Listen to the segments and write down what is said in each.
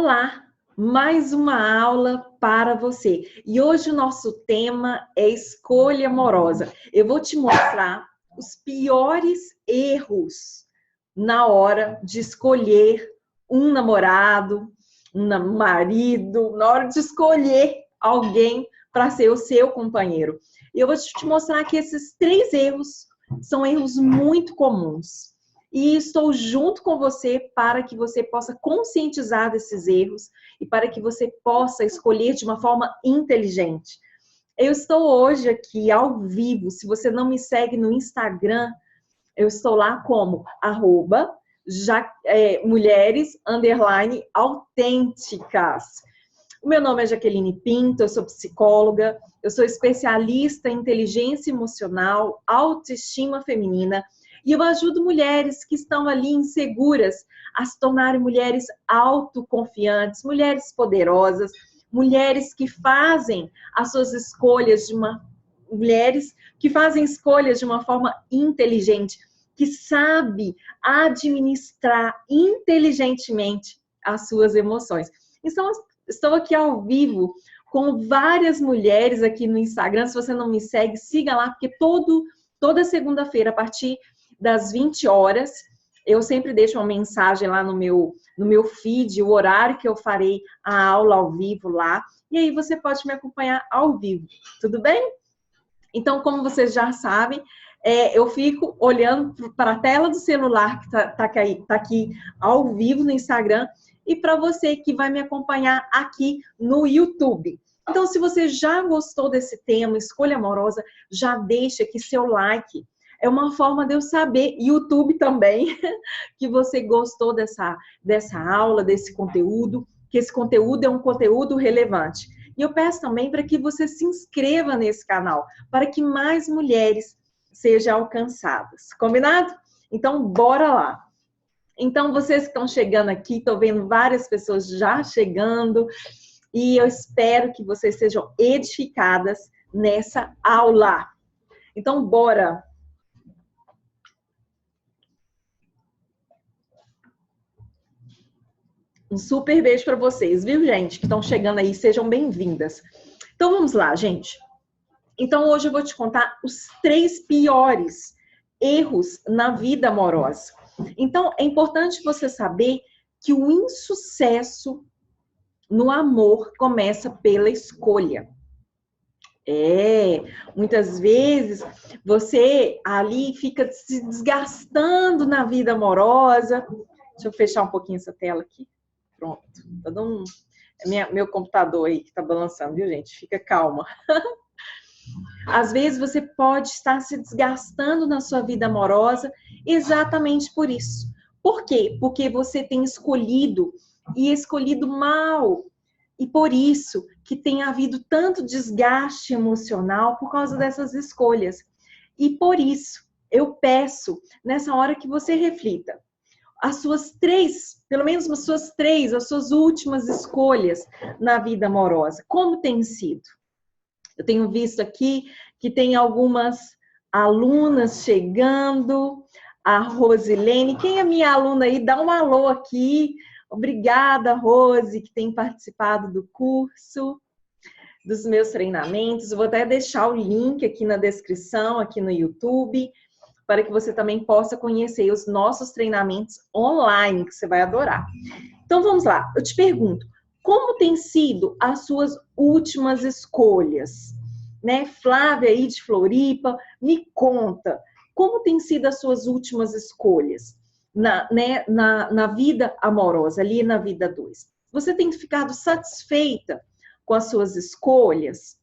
Olá, mais uma aula para você. E hoje o nosso tema é escolha amorosa. Eu vou te mostrar os piores erros na hora de escolher um namorado, um marido, na hora de escolher alguém para ser o seu companheiro. E eu vou te mostrar que esses 3 erros são erros muito comuns. E estou junto com você para que você possa conscientizar desses erros e para que você possa escolher de uma forma inteligente. Eu estou hoje aqui ao vivo. Se você não me segue no Instagram, eu estou lá como @mulheres_autênticas. O meu nome é Jaqueline Pinto, eu sou psicóloga, eu sou especialista em inteligência emocional, autoestima feminina, e eu ajudo mulheres que estão ali inseguras a se tornarem mulheres autoconfiantes, mulheres poderosas, mulheres que fazem as suas escolhas mulheres que fazem escolhas de uma forma inteligente, que sabe administrar inteligentemente as suas emoções. Então, estou aqui ao vivo com várias mulheres aqui no Instagram. Se você não me segue, siga lá, porque toda segunda-feira, a partir das 20 horas, eu sempre deixo uma mensagem lá no meu feed, o horário que eu farei a aula ao vivo lá. E aí você pode me acompanhar ao vivo, tudo bem? Então, como vocês já sabem, eu fico olhando para a tela do celular que tá aqui ao vivo no Instagram e para você que vai me acompanhar aqui no YouTube. Então, se você já gostou desse tema, escolha amorosa, já deixa aqui seu like. É uma forma de eu saber, YouTube também, que você gostou dessa aula, desse conteúdo, que esse conteúdo é um conteúdo relevante. E eu peço também para que você se inscreva nesse canal, para que mais mulheres sejam alcançadas. Combinado? Então, bora lá. Então, vocês que estão chegando aqui, estou vendo várias pessoas já chegando, e eu espero que vocês sejam edificadas nessa aula. Então, bora! Um super beijo para vocês, viu, gente? Que estão chegando aí, sejam bem-vindas. Então, vamos lá, gente. Então, hoje eu vou te contar os 3 piores erros na vida amorosa. Então, é importante você saber que o insucesso no amor começa pela escolha. Muitas vezes você ali fica se desgastando na vida amorosa. Deixa eu fechar um pouquinho essa tela aqui. Pronto. Tá dando meu computador aí que tá balançando, viu, gente? Fica calma. Às vezes você pode estar se desgastando na sua vida amorosa exatamente por isso. Por quê? Porque você tem escolhido e escolhido mal. E por isso que tem havido tanto desgaste emocional por causa dessas escolhas. E por isso eu peço nessa hora que você reflita as suas 3, pelo menos as suas últimas escolhas na vida amorosa. Como tem sido? Eu tenho visto aqui que tem algumas alunas chegando. A Rosilene, quem é minha aluna aí? Dá um alô aqui. Obrigada, Rose, que tem participado do curso, dos meus treinamentos. Eu vou até deixar o link aqui na descrição, aqui no YouTube, para que você também possa conhecer os nossos treinamentos online, que você vai adorar. Então, vamos lá. Eu te pergunto, como tem sido as suas últimas escolhas? Né? Flávia aí de Floripa, me conta, como tem sido as suas últimas escolhas na vida amorosa, ali na vida 2? Você tem ficado satisfeita com as suas escolhas?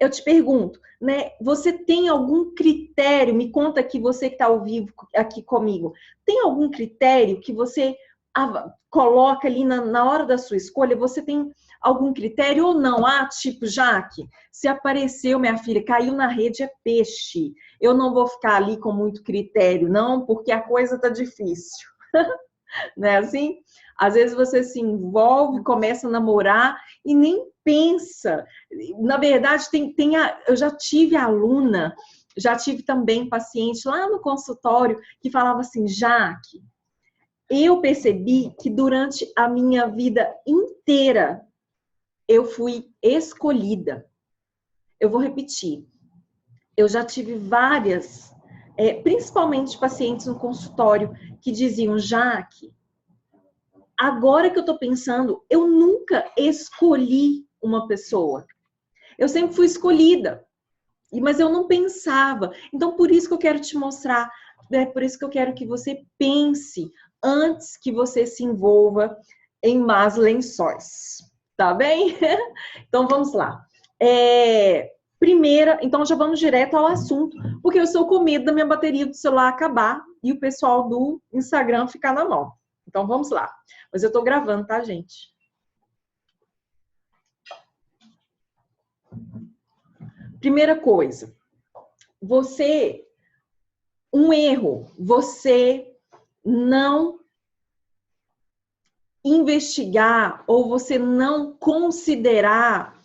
Eu te pergunto, né? Você tem algum critério? Me conta aqui, você que está ao vivo aqui comigo. Tem algum critério que você coloca ali na hora da sua escolha? Você tem algum critério ou não? Tipo, Jaque, se apareceu, minha filha, caiu na rede, é peixe. Eu não vou ficar ali com muito critério, não, porque a coisa tá difícil. Não é assim? Às vezes você se envolve, começa a namorar e nem pensa. Na verdade, eu já tive aluna, já tive também paciente lá no consultório que falava assim, Jaque, eu percebi que durante a minha vida inteira eu fui escolhida. Eu vou repetir. Eu já tive várias, principalmente pacientes no consultório, que diziam, Jaque, agora que eu tô pensando, eu nunca escolhi uma pessoa. Eu sempre fui escolhida, mas eu não pensava. Então, por isso que eu quero te mostrar, por isso que eu quero que você pense antes que você se envolva em más lençóis. Tá bem? Então, vamos lá. Primeira, então já vamos direto ao assunto, porque eu estou com medo da minha bateria do celular acabar e o pessoal do Instagram ficar na mão. Então, vamos lá. Mas eu tô gravando, tá, gente? Primeira coisa, um erro, você não investigar ou você não considerar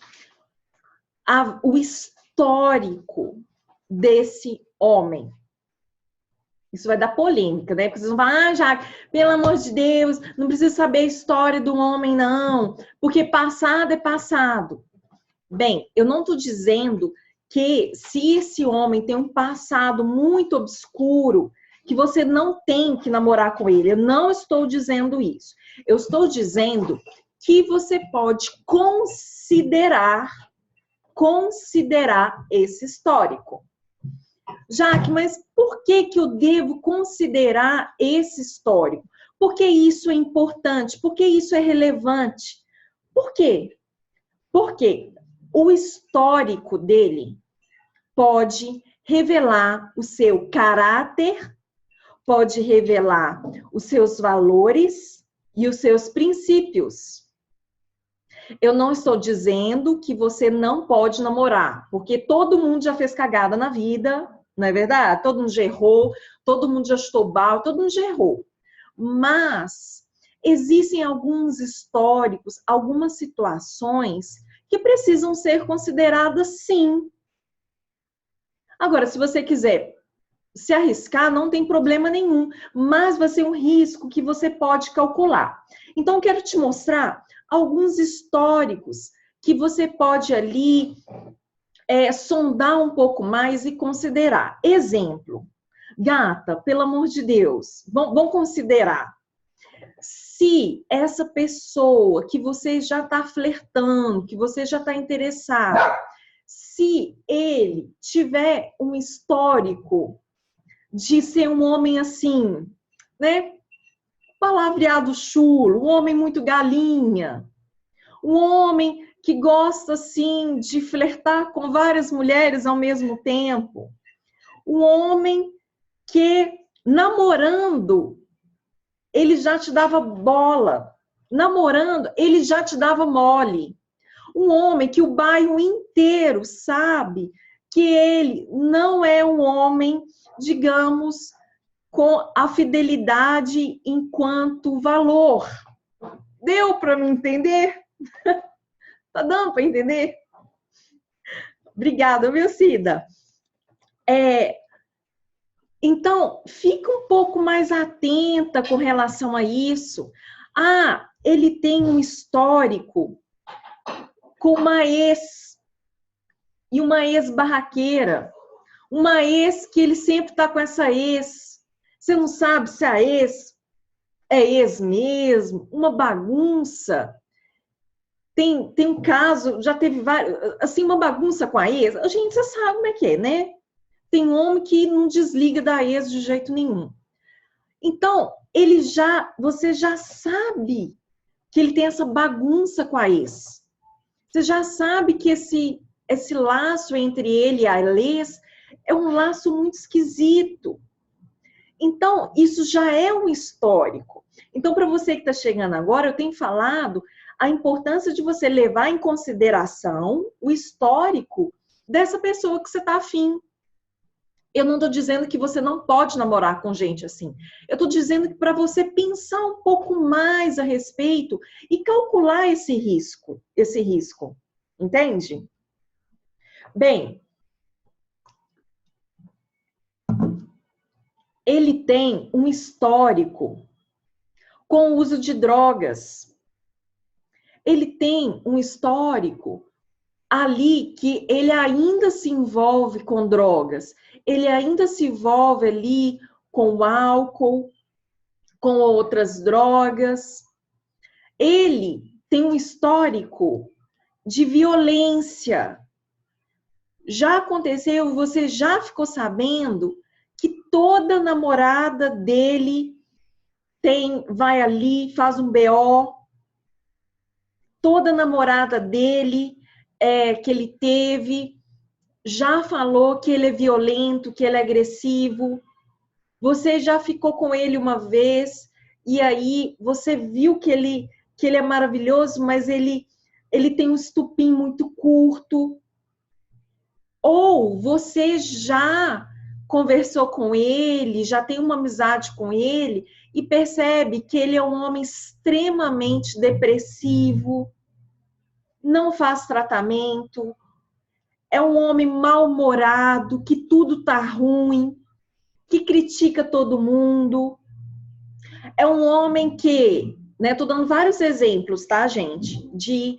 o histórico desse homem. Isso vai dar polêmica, né? Porque vocês vão falar, Jaque, pelo amor de Deus, não precisa saber a história do homem, não, porque passado é passado. Bem, eu não estou dizendo que se esse homem tem um passado muito obscuro, que você não tem que namorar com ele. Eu não estou dizendo isso. Eu estou dizendo que você pode considerar esse histórico. Jaque, mas por que eu devo considerar esse histórico? Por que isso é importante? Por que isso é relevante? Por quê? Porque o histórico dele pode revelar o seu caráter, pode revelar os seus valores e os seus princípios. Eu não estou dizendo que você não pode namorar, porque todo mundo já fez cagada na vida, não é verdade? Todo mundo já errou, todo mundo já chutou balde, todo mundo já errou. Mas existem alguns históricos, algumas situações que precisam ser consideradas, sim. Agora, se você quiser se arriscar, não tem problema nenhum, mas vai ser um risco que você pode calcular. Então, eu quero te mostrar alguns históricos que você pode ali sondar um pouco mais e considerar. Exemplo, gata, pelo amor de Deus, vamos considerar. Se essa pessoa que você já está flertando, que você já está interessado, se ele tiver um histórico de ser um homem assim, né? Palavreado chulo, um homem muito galinha, um homem que gosta assim de flertar com várias mulheres ao mesmo tempo, um homem que namorando ele já te dava bola, namorando ele já te dava mole, um homem que o bairro inteiro sabe que ele não é um homem, digamos, com a fidelidade enquanto valor. Deu para me entender? Tá dando para entender? Obrigada, viu, Cida? Então, fica um pouco mais atenta com relação a isso. Ah, ele tem um histórico com uma ex, e uma ex-barraqueira. Uma ex que ele sempre está com essa ex. Você não sabe se a ex é ex mesmo, uma bagunça. Tem um caso, já teve vários, assim, uma bagunça com a ex. Gente, você sabe como é que é, né? Tem um homem que não desliga da ex de jeito nenhum. Então, você já sabe que ele tem essa bagunça com a ex. Você já sabe que esse laço entre ele e a ex é um laço muito esquisito. Então, isso já é um histórico. Então, para você que está chegando agora, eu tenho falado a importância de você levar em consideração o histórico dessa pessoa que você está afim. Eu não estou dizendo que você não pode namorar com gente assim. Eu estou dizendo que para você pensar um pouco mais a respeito e calcular esse risco. Entende? Bem, ele tem um histórico com o uso de drogas. Ele tem um histórico ali que ele ainda se envolve com drogas, ele ainda se envolve ali com o álcool, com outras drogas. Ele tem um histórico de violência. Já aconteceu, você já ficou sabendo que toda namorada dele vai ali, faz um BO, toda namorada dele que ele teve já falou que ele é violento, que ele é agressivo. Você já ficou com ele uma vez e aí você viu que ele é maravilhoso, mas ele tem um estupim muito curto. Ou você já conversou com ele, já tem uma amizade com ele e percebe que ele é um homem extremamente depressivo, não faz tratamento, é um homem mal-humorado, que tudo tá ruim, que critica todo mundo. É um homem que, né, tô dando vários exemplos, tá, gente? De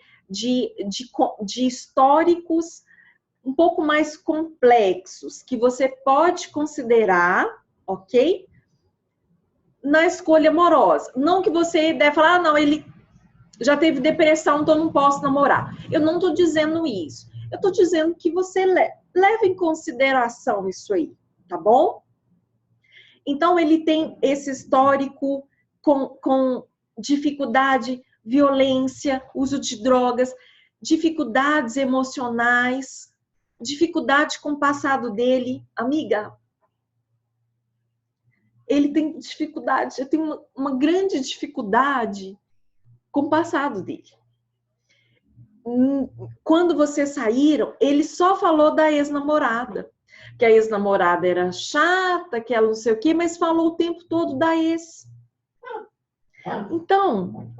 históricos um pouco mais complexos, que você pode considerar, ok? Na escolha amorosa. Não que você deve falar, não, ele já teve depressão, então não posso namorar. Eu não tô dizendo isso. Eu tô dizendo que você leva em consideração isso aí, tá bom? Então, ele tem esse histórico com dificuldade, violência, uso de drogas, dificuldades emocionais, dificuldade com o passado dele. Amiga, ele tem dificuldade, eu tenho uma grande dificuldade com o passado dele. Quando vocês saíram, ele só falou da ex-namorada. Que a ex-namorada era chata, que ela não sei o quê, mas falou o tempo todo da ex. Então,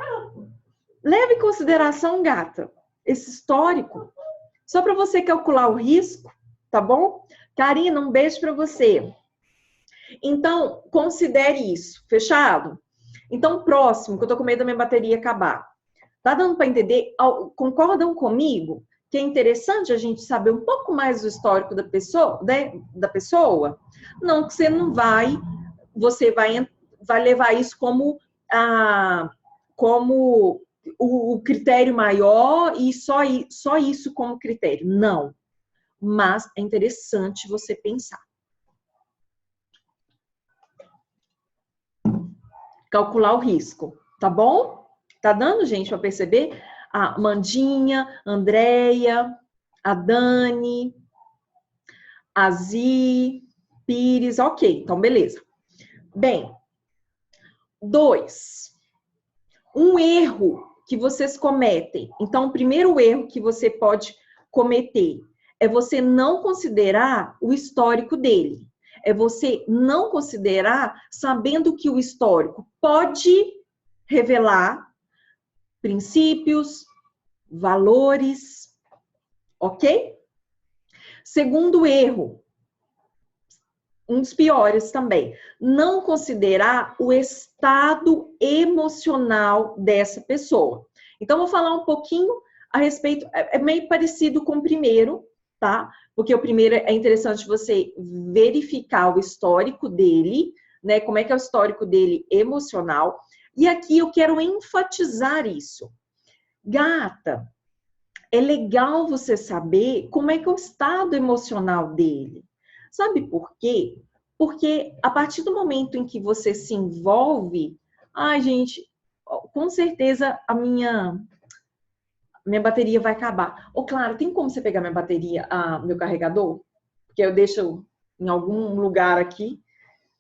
leve em consideração, gata, esse histórico, só para você calcular o risco, tá bom? Karina, um beijo para você. Então, considere isso, fechado? Então, próximo, que eu tô com medo da minha bateria acabar. Tá dando para entender? Concordam comigo que é interessante a gente saber um pouco mais do histórico da pessoa, da pessoa? Não que você não vai, você vai levar isso como o critério maior e só isso como critério. Não. Mas é interessante você pensar. Calcular o risco, tá bom? Tá dando, gente, para perceber? A Mandinha, Andréia, a Dani, a Zi, Pires, ok, então beleza. Bem, 2. Um erro que vocês cometem. Então, o primeiro erro que você pode cometer é você não considerar o histórico dele. É você não considerar, sabendo que o histórico pode revelar princípios, valores, ok? Segundo erro, um dos piores também, não considerar o estado emocional dessa pessoa. Então, vou falar um pouquinho a respeito, é meio parecido com o primeiro, tá? Porque o primeiro é interessante você verificar o histórico dele, né? Como é que é o histórico dele emocional. E aqui eu quero enfatizar isso. Gata, é legal você saber como é que é o estado emocional dele. Sabe por quê? Porque a partir do momento em que você se envolve, ai, gente, com certeza a minha bateria vai acabar. Ou claro, tem como você pegar minha bateria, meu carregador? Porque eu deixo em algum lugar aqui,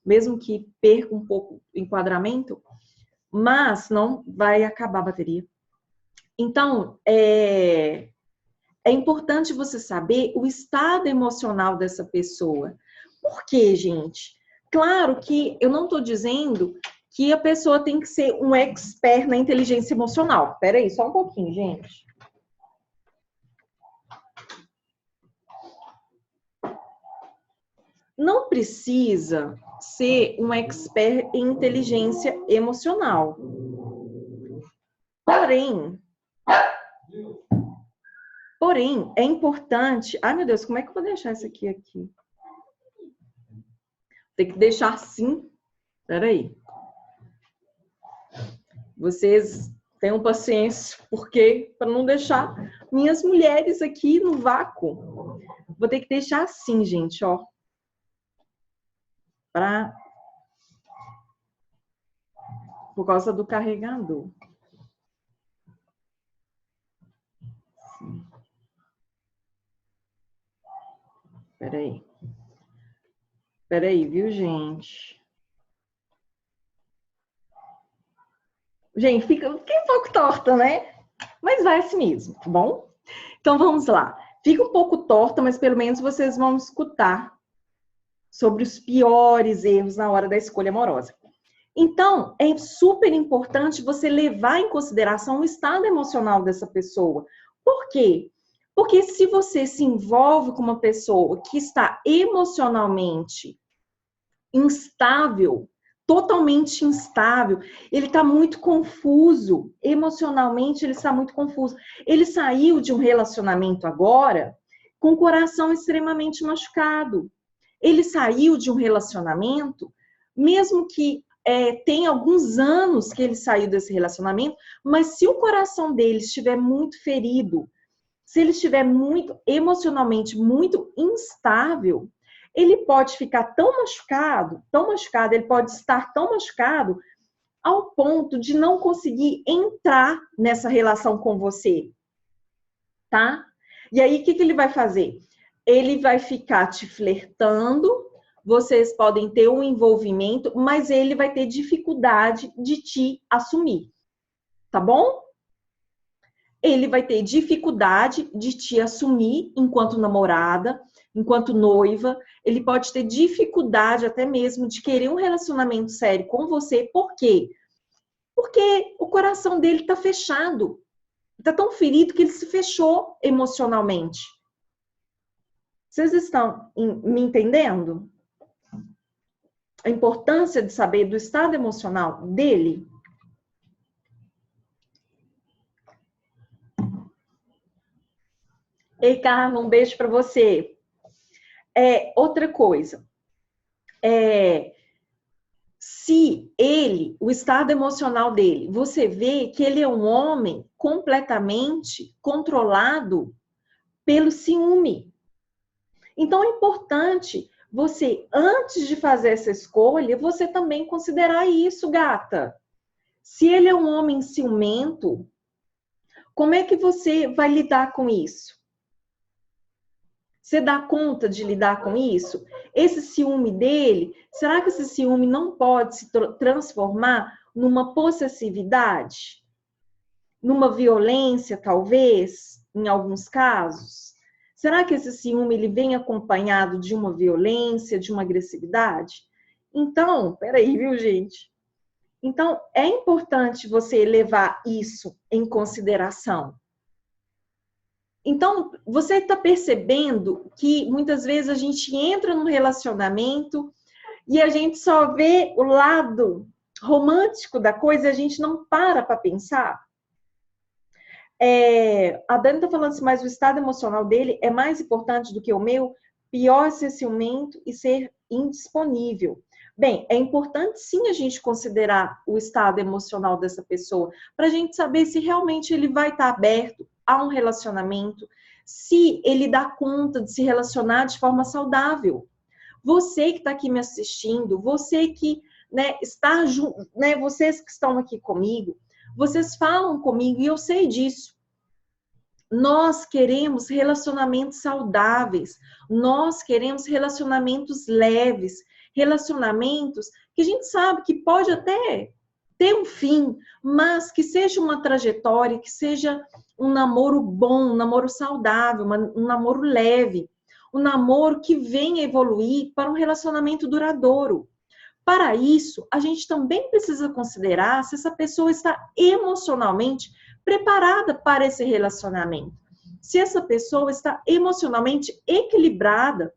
mesmo que perca um pouco o enquadramento, mas não vai acabar a bateria. Então, é importante você saber o estado emocional dessa pessoa. Por quê, gente? Claro que eu não estou dizendo que a pessoa tem que ser um expert na inteligência emocional. Espera aí, só um pouquinho, gente. Não precisa ser um expert em inteligência emocional. Porém, é importante... Ai, meu Deus, como é que eu vou deixar isso aqui? Tem que deixar assim. Espera aí. Vocês tenham paciência, porque para não deixar minhas mulheres aqui no vácuo. Vou ter que deixar assim, gente, ó. Por causa do carregador. Peraí, viu, gente? Gente, fica um pouco torta, né? Mas vai assim mesmo, tá bom? Então, vamos lá. Fica um pouco torta, mas pelo menos vocês vão escutar sobre os piores erros na hora da escolha amorosa. Então, é super importante você levar em consideração o estado emocional dessa pessoa. Por quê? Porque se você se envolve com uma pessoa que está emocionalmente instável, totalmente instável, ele está muito confuso, emocionalmente ele está muito confuso. Ele saiu de um relacionamento agora com o coração extremamente machucado. Ele saiu de um relacionamento, mesmo que tem alguns anos que ele saiu desse relacionamento, mas se o coração dele estiver muito ferido, se ele estiver muito emocionalmente muito instável, ele pode ficar tão machucado, ele pode estar tão machucado ao ponto de não conseguir entrar nessa relação com você, tá? E aí, o que ele vai fazer? Ele vai ficar te flertando, vocês podem ter um envolvimento, mas ele vai ter dificuldade de te assumir, tá bom? Ele vai ter dificuldade de te assumir enquanto namorada, enquanto noiva. Ele pode ter dificuldade até mesmo de querer um relacionamento sério com você. Por quê? Porque o coração dele está fechado. Está tão ferido que ele se fechou emocionalmente. Vocês estão me entendendo? A importância de saber do estado emocional dele. Ei, Carla, um beijo para você. Outra coisa. Se ele, o estado emocional dele, você vê que ele é um homem completamente controlado pelo ciúme. Então é importante você, antes de fazer essa escolha, você também considerar isso, gata. Se ele é um homem ciumento, como é que você vai lidar com isso? Você dá conta de lidar com isso? Esse ciúme dele, será que esse ciúme não pode se transformar numa possessividade? Numa violência, talvez, em alguns casos? Será que esse ciúme ele vem acompanhado de uma violência, de uma agressividade? Então, peraí, viu, gente? Então, é importante você levar isso em consideração. Então, você está percebendo que muitas vezes a gente entra num relacionamento e a gente só vê o lado romântico da coisa e a gente não para pensar? A Dani está falando assim, mas o estado emocional dele é mais importante do que o meu? Pior ser ciumento e ser indisponível. Bem, é importante sim a gente considerar o estado emocional dessa pessoa, para a gente saber se realmente ele vai estar aberto a um relacionamento, se ele dá conta de se relacionar de forma saudável. Você que está aqui me assistindo, você que está junto, vocês que estão aqui comigo, vocês falam comigo e eu sei disso. Nós queremos relacionamentos saudáveis, nós queremos relacionamentos leves, relacionamentos que a gente sabe que pode até ter um fim, mas que seja uma trajetória, que seja um namoro bom, um namoro saudável, um namoro leve, um namoro que venha evoluir para um relacionamento duradouro. Para isso, a gente também precisa considerar se essa pessoa está emocionalmente preparada para esse relacionamento. Se essa pessoa está emocionalmente equilibrada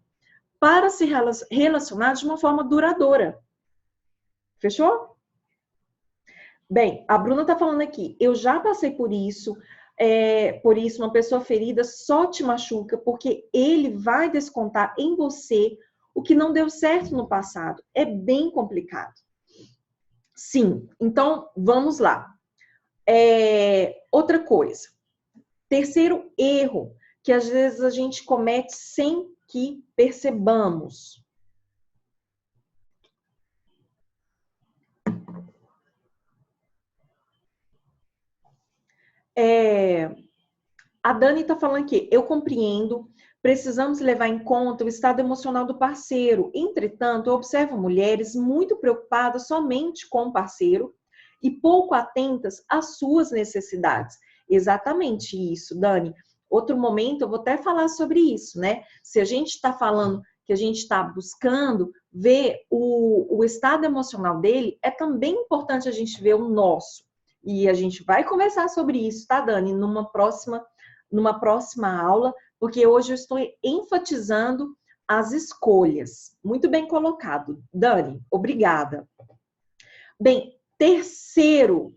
para se relacionar de uma forma duradoura. Fechou? Bem, a Bruna tá falando aqui, eu já passei por isso, uma pessoa ferida só te machuca porque ele vai descontar em você o que não deu certo no passado. É bem complicado. Sim, então vamos lá. Outra coisa. Terceiro erro que às vezes a gente comete sem que percebamos. A Dani está falando aqui, eu compreendo, precisamos levar em conta o estado emocional do parceiro. Entretanto, eu observo mulheres muito preocupadas somente com o parceiro e pouco atentas às suas necessidades. Exatamente isso, Dani. Outro momento eu vou até falar sobre isso, né? Se a gente está falando que a gente está buscando ver o estado emocional dele, é também importante a gente ver o nosso. E a gente vai conversar sobre isso, tá, Dani? Numa próxima aula, porque hoje eu estou enfatizando as escolhas. Muito bem colocado, Dani. Obrigada. Bem, terceiro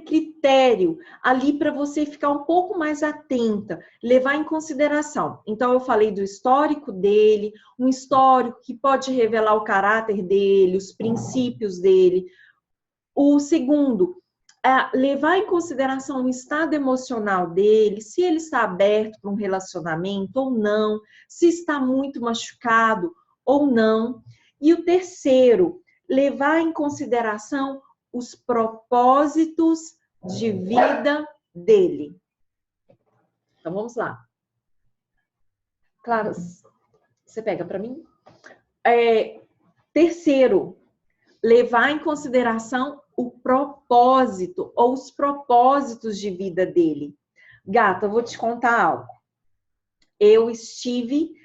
critério ali para você ficar um pouco mais atenta, levar em consideração. Então, eu falei do histórico dele, um histórico que pode revelar o caráter dele, os princípios dele. O segundo, levar em consideração o estado emocional dele, se ele está aberto para um relacionamento ou não, se está muito machucado ou não. E o terceiro, levar em consideração os propósitos de vida dele. Então, vamos lá. Claro, você pega para mim? Terceiro, levar em consideração o propósito ou os propósitos de vida dele. Gata, eu vou te contar algo. Eu estive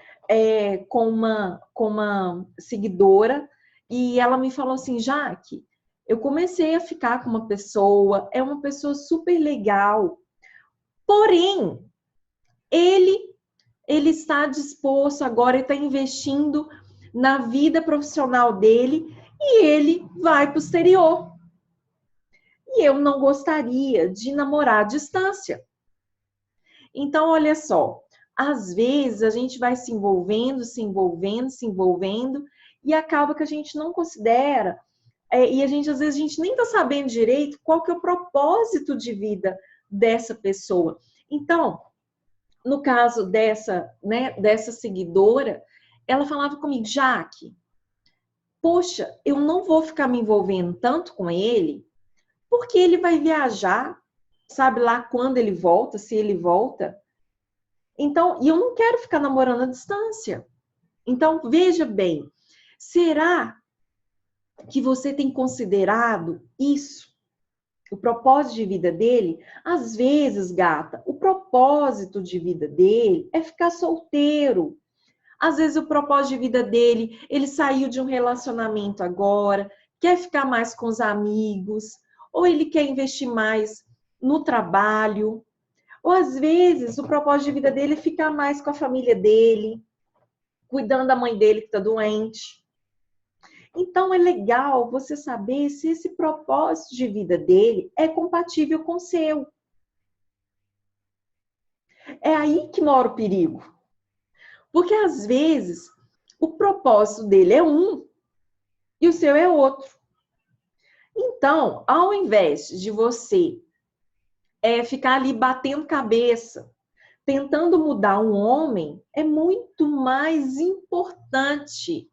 com uma seguidora e ela me falou assim, Jaque, eu comecei a ficar com uma pessoa, é uma pessoa super legal, porém, ele está disposto agora, ele está investindo na vida profissional dele e ele vai para o exterior. E eu não gostaria de namorar à distância. Então, olha só, às vezes a gente vai se envolvendo, e acaba que a gente não considera, e às vezes a gente nem está sabendo direito qual que é o propósito de vida dessa pessoa. Então, no caso dessa seguidora, ela falava comigo, Jaque, poxa, eu não vou ficar me envolvendo tanto com ele, porque ele vai viajar, sabe lá quando ele volta, se ele volta. Então, e eu não quero ficar namorando à distância. Então, veja bem, será que você tem considerado isso? O propósito de vida dele? Às vezes, gata, o propósito de vida dele é ficar solteiro. Às vezes o propósito de vida dele, ele saiu de um relacionamento agora, quer ficar mais com os amigos, ou ele quer investir mais no trabalho, ou às vezes o propósito de vida dele é ficar mais com a família dele, cuidando da mãe dele que está doente. Então é legal você saber se esse propósito de vida dele é compatível com o seu. É aí que mora o perigo. Porque às vezes o propósito dele é um e o seu é outro. Então, ao invés de você ficar ali batendo cabeça, tentando mudar um homem, é muito mais importante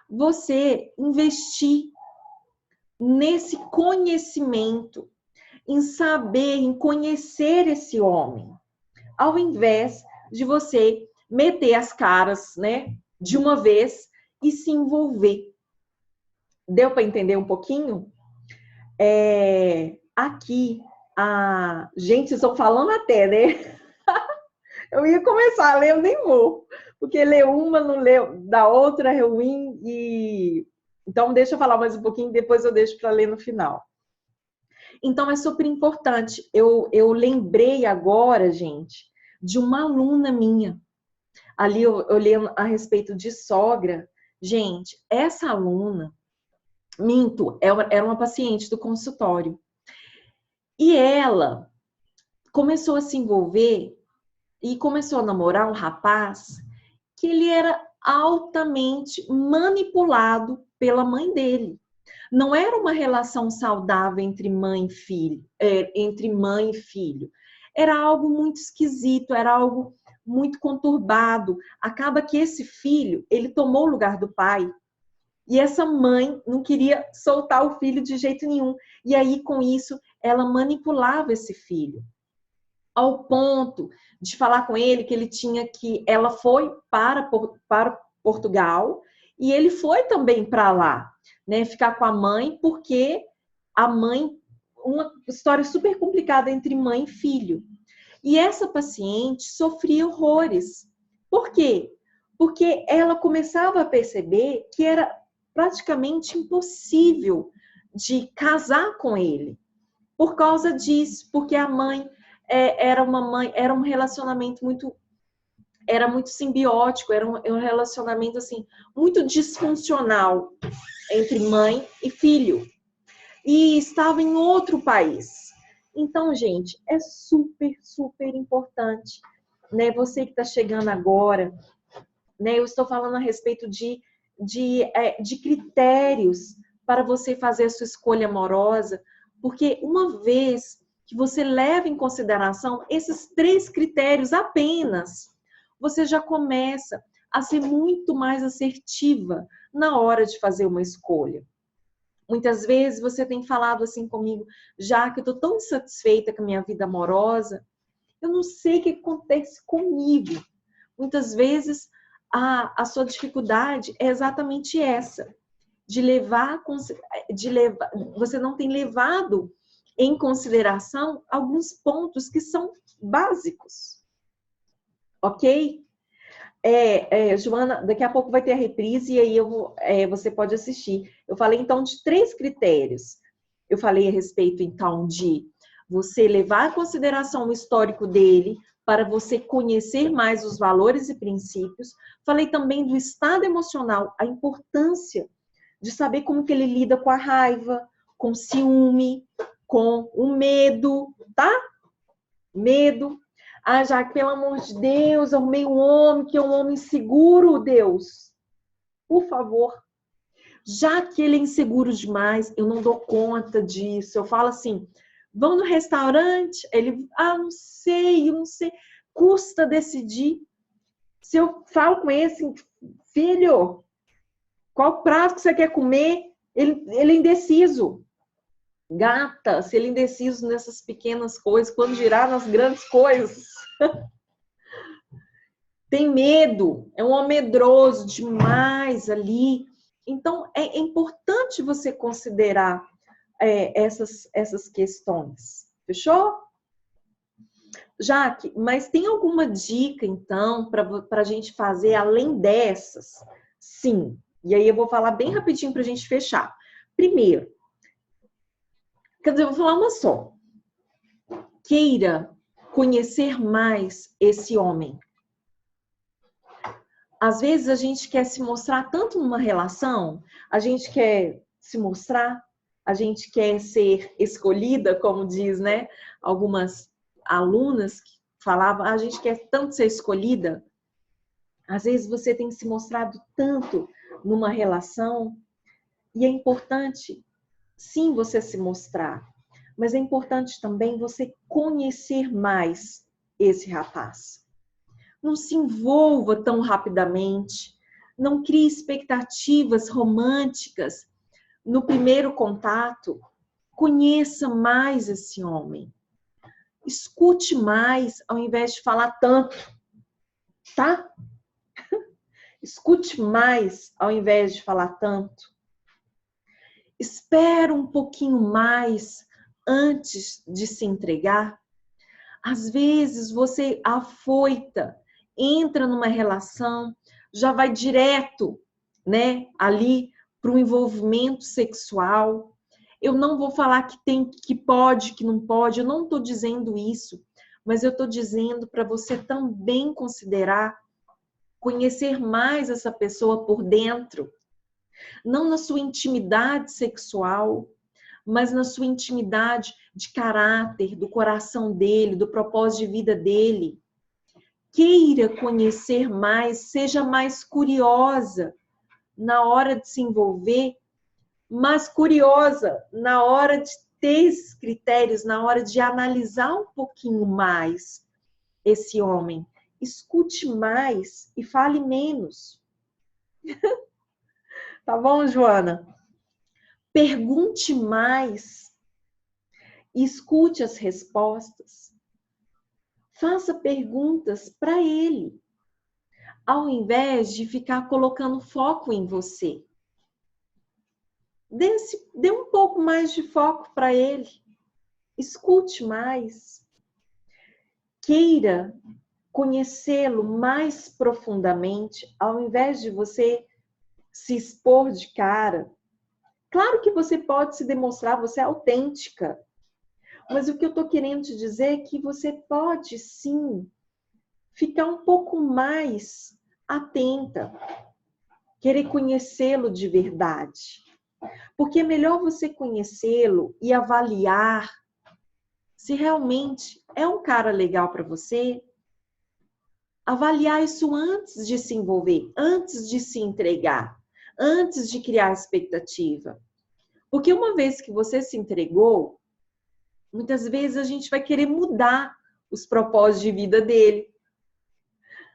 você investir nesse conhecimento, em saber, em conhecer esse homem, ao invés de você meter as caras, né, de uma vez e se envolver. Deu para entender um pouquinho? Aqui, gente, vocês estão falando até, né? Eu ia começar a ler, eu nem vou. Porque ler uma, não ler da outra é ruim. Então, deixa eu falar mais um pouquinho, depois eu deixo para ler no final. Então, é super importante. Eu lembrei agora, gente, de uma aluna minha. Ali eu lendo a respeito de sogra. Gente, essa aluna, minto, era uma paciente do consultório. E ela começou a se envolver e começou a namorar um rapaz que ele era altamente manipulado pela mãe dele. Não era uma relação saudável entre mãe e filho, entre mãe e filho. Era algo muito esquisito, era algo muito conturbado. Acaba que esse filho, ele tomou o lugar do pai. E essa mãe não queria soltar o filho de jeito nenhum. E aí, com isso, ela manipulava esse filho. Ao ponto de falar com ele que ele tinha que... Ela foi para Portugal e ele foi também para lá, né? Ficar com a mãe, porque a mãe... Uma história super complicada entre mãe e filho. E essa paciente sofria horrores. Por quê? Porque ela começava a perceber que era praticamente impossível de casar com ele. Por causa disso, porque a mãe era um relacionamento muito simbiótico, era um relacionamento assim muito disfuncional entre mãe e filho. E estava em outro país. Então, gente, é super, super importante, né? Você que está chegando agora, né? Eu estou falando a respeito de critérios para você fazer a sua escolha amorosa, porque uma vez que você leva em consideração esses 3 critérios apenas, você já começa a ser muito mais assertiva na hora de fazer uma escolha. Muitas vezes você tem falado assim comigo, já que eu estou tão insatisfeita com a minha vida amorosa, eu não sei o que acontece comigo. Muitas vezes a sua dificuldade é exatamente essa, você não tem levado em consideração alguns pontos que são básicos. Ok? Joana, daqui a pouco vai ter a reprise e aí você pode assistir. Eu falei então de 3 critérios. Eu falei a respeito então de você levar em consideração o histórico dele para você conhecer mais os valores e princípios. Falei também do estado emocional, a importância de saber como que ele lida com a raiva, com o ciúme, com o medo, tá? Medo. Já que, pelo amor de Deus, arrumei um homem que é um homem inseguro, Deus. Por favor. Já que ele é inseguro demais, eu não dou conta disso. Eu falo assim, vamos no restaurante? Ele, eu não sei. Custa decidir. Se eu falo com ele assim, filho, qual prato que você quer comer? Ele é indeciso. Gata, se ele é indeciso nessas pequenas coisas, quando girar nas grandes coisas... Tem medo, é um homem medroso demais ali. Então, é importante você considerar essas questões. Fechou? Jaque, mas tem alguma dica, então, para a gente fazer além dessas? Sim. E aí eu vou falar bem rapidinho para a gente fechar. Primeiro, quer dizer, eu vou falar uma só. Queira conhecer mais esse homem. Às vezes a gente quer se mostrar tanto numa relação, a gente quer se mostrar, a gente quer ser escolhida, como diz, né? Algumas alunas que falavam, a gente quer tanto ser escolhida. Às vezes você tem se mostrado tanto numa relação e é importante, sim, você se mostrar, mas é importante também você conhecer mais esse rapaz. Não se envolva tão rapidamente, não crie expectativas românticas no primeiro contato. Conheça mais esse homem. Escute mais ao invés de falar tanto, tá? Escute mais ao invés de falar tanto. Espera um pouquinho mais antes de se entregar. Às vezes você afoita, entra numa relação, já vai direto, né, ali para o envolvimento sexual. Eu não vou falar que tem, que pode, que não pode, eu não estou dizendo isso, mas eu estou dizendo para você também considerar conhecer mais essa pessoa por dentro, não na sua intimidade sexual, mas na sua intimidade de caráter, do coração dele, do propósito de vida dele. Queira conhecer mais, seja mais curiosa na hora de se envolver, mais curiosa na hora de ter esses critérios, na hora de analisar um pouquinho mais esse homem. Escute mais e fale menos. Tá bom, Joana? Pergunte mais. Escute as respostas. Faça perguntas para ele, ao invés de ficar colocando foco em você. Dê um pouco mais de foco para ele. Escute mais. Queira conhecê-lo mais profundamente, ao invés de você se expor de cara. Claro que você pode se demonstrar, você é autêntica. Mas o que eu estou querendo te dizer é que você pode, sim, ficar um pouco mais atenta. Querer conhecê-lo de verdade. Porque é melhor você conhecê-lo e avaliar se realmente é um cara legal para você. Avaliar isso antes de se envolver, antes de se entregar, antes de criar expectativa. Porque uma vez que você se entregou, muitas vezes a gente vai querer mudar os propósitos de vida dele.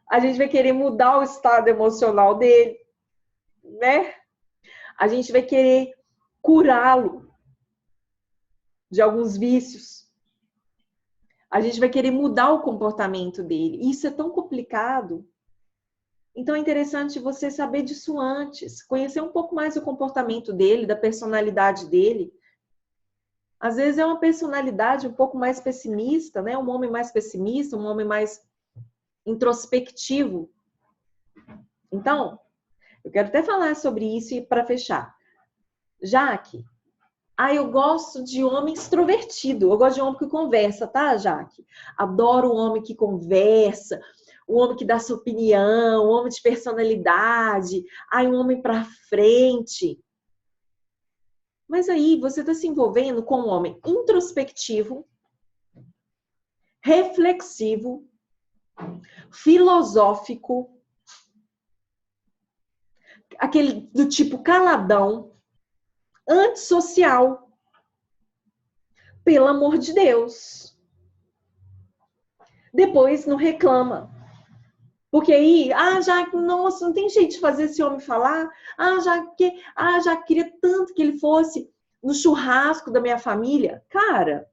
A gente vai querer mudar o estado emocional dele, né? A gente vai querer curá-lo de alguns vícios. A gente vai querer mudar o comportamento dele. Isso é tão complicado. Então é interessante você saber disso antes, conhecer um pouco mais o comportamento dele, da personalidade dele. Às vezes é uma personalidade um pouco mais pessimista, né? Um homem mais pessimista, um homem mais introspectivo. Então, eu quero até falar sobre isso e para fechar. Jaque, eu gosto de homem extrovertido. Eu gosto de homem que conversa, tá, Jaque? Adoro o homem que conversa, o homem que dá sua opinião, o homem de personalidade. Um homem pra frente. Mas aí você está se envolvendo com um homem introspectivo, reflexivo, filosófico, aquele do tipo caladão, antissocial. Pelo amor de Deus. Depois não reclama. Porque aí, nossa, não tem jeito de fazer esse homem falar. Já queria tanto que ele fosse no churrasco da minha família. Cara,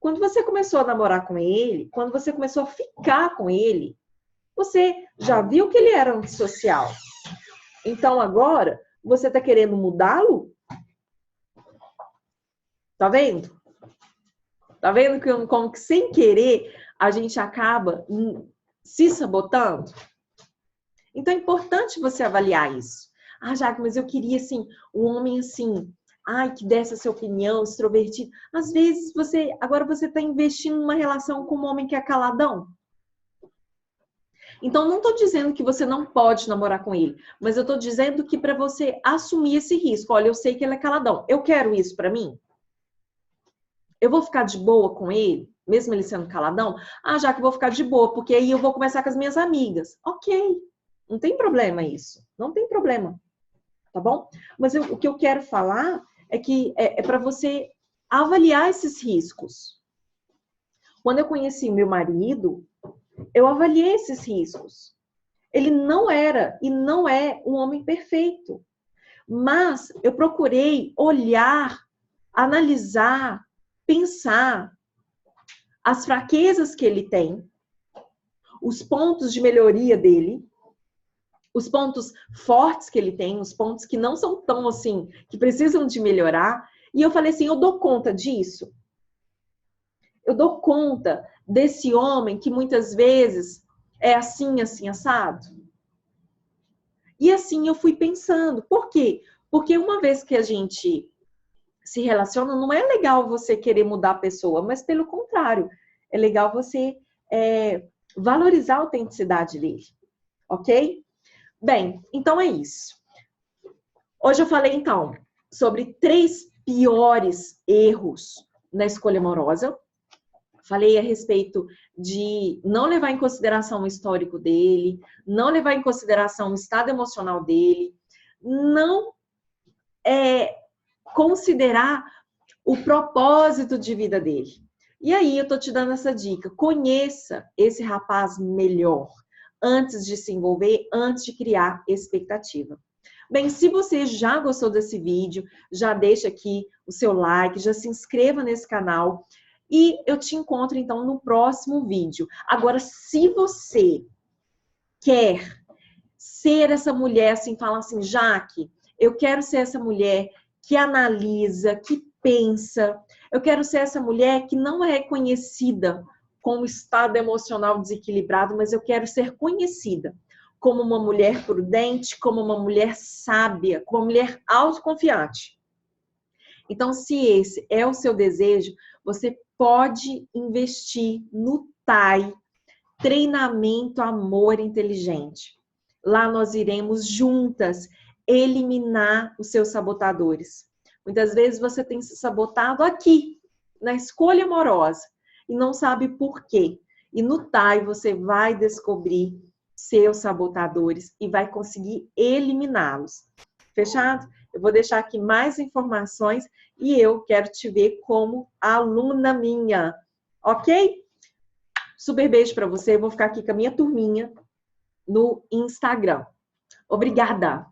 quando você começou a namorar com ele, quando você começou a ficar com ele, você já viu que ele era antissocial. Então agora, você tá querendo mudá-lo? Tá vendo? Tá vendo como que sem querer a gente acaba se sabotando? Então é importante você avaliar isso. Jaque, mas eu queria, assim, um homem assim, que desse a sua opinião, extrovertido. Às vezes, agora você está investindo numa relação com um homem que é caladão. Então, não estou dizendo que você não pode namorar com ele, mas eu estou dizendo que para você assumir esse risco, olha, eu sei que ele é caladão, eu quero isso para mim? Eu vou ficar de boa com ele, mesmo ele sendo caladão? Jaque, eu vou ficar de boa, porque aí eu vou conversar com as minhas amigas. Ok, não tem problema isso, não tem problema, tá bom? Mas o que eu quero falar é que é para você avaliar esses riscos. Quando eu conheci meu marido, eu avaliei esses riscos. Ele não era e não é um homem perfeito. Mas eu procurei olhar, analisar, pensar as fraquezas que ele tem, os pontos de melhoria dele, os pontos fortes que ele tem, os pontos que não são tão assim, que precisam de melhorar. E eu falei assim, eu dou conta disso. Eu dou conta desse homem que muitas vezes é assim, assim, assado. E assim eu fui pensando. Por quê? Porque uma vez que a gente se relaciona, não é legal você querer mudar a pessoa, mas pelo contrário, é legal você valorizar a autenticidade dele. ok? Bem, então é isso. Hoje eu falei, então, sobre 3 piores erros na escolha amorosa. Falei a respeito de não levar em consideração o histórico dele, não levar em consideração o estado emocional dele, não considerar o propósito de vida dele. E aí eu tô te dando essa dica. Conheça esse rapaz melhor antes de se envolver, antes de criar expectativa. Bem, se você já gostou desse vídeo, já deixa aqui o seu like, já se inscreva nesse canal e eu te encontro então no próximo vídeo. Agora, se você quer ser essa mulher, assim, fala assim, Jaque, eu quero ser essa mulher que analisa, que pensa, eu quero ser essa mulher que não é reconhecida com um estado emocional desequilibrado, mas eu quero ser conhecida como uma mulher prudente, como uma mulher sábia, como uma mulher autoconfiante. Então, se esse é o seu desejo, você pode investir no TAI, Treinamento Amor Inteligente. Lá nós iremos juntas eliminar os seus sabotadores. Muitas vezes você tem se sabotado aqui, na escolha amorosa, e não sabe por quê. E no TAI você vai descobrir seus sabotadores e vai conseguir eliminá-los. Fechado? Eu vou deixar aqui mais informações e eu quero te ver como aluna minha, ok? Super beijo para você. Eu vou ficar aqui com a minha turminha no Instagram. Obrigada!